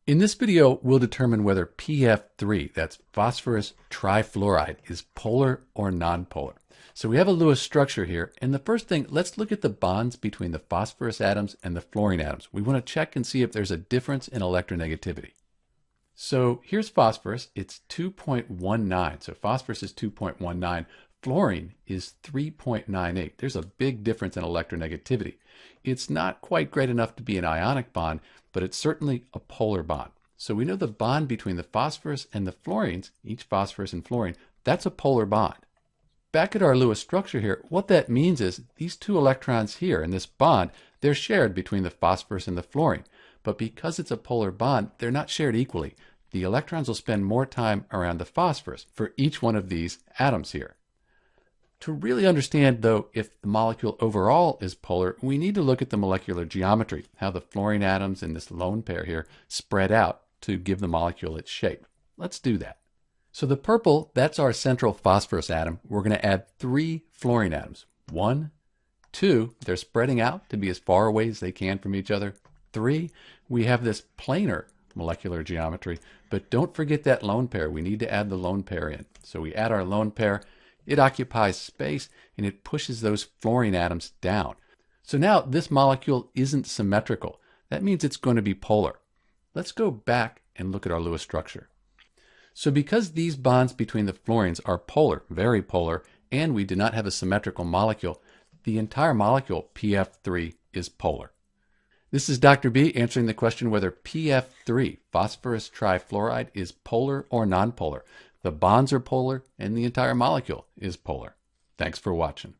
In this video, we'll determine whether PF3, that's phosphorus trifluoride, is polar or nonpolar. So we have a Lewis structure here, and the first thing, let's look at the bonds between the phosphorus atoms and the fluorine atoms. We want to check and see if there's a difference in electronegativity. So here's phosphorus, it's 2.19, so phosphorus is 2.19, fluorine is 3.98. There's a big difference in electronegativity. It's not quite great enough to be an ionic bond, but it's certainly a polar bond. So we know the bond between the phosphorus and the fluorines, each phosphorus and fluorine, that's a polar bond. Back at our Lewis structure here, what that means is these two electrons here in this bond, they're shared between the phosphorus and the fluorine. But because it's a polar bond, they're not shared equally. The electrons will spend more time around the phosphorus for each one of these atoms here. To really understand, though, if the molecule overall is polar, we need to look at the molecular geometry, how the fluorine atoms in this lone pair here spread out to give the molecule its shape. Let's do that. So the purple, that's our central phosphorus atom. We're going to add 3 fluorine atoms. 1, 2, they're spreading out to be as far away as they can from each other. 3, we have this planar molecular geometry, but don't forget that lone pair. We need to add the lone pair in. So we add our lone pair. It occupies space and it pushes those fluorine atoms down. So now this molecule isn't symmetrical. That means it's going to be polar. Let's go back and look at our Lewis structure. So because these bonds between the fluorines are polar, very polar, and we do not have a symmetrical molecule, the entire molecule, PF3, is polar. This is Dr. B answering the question whether PF3, phosphorus trifluoride, is polar or nonpolar. The bonds are polar and the entire molecule is polar. Thanks for watching.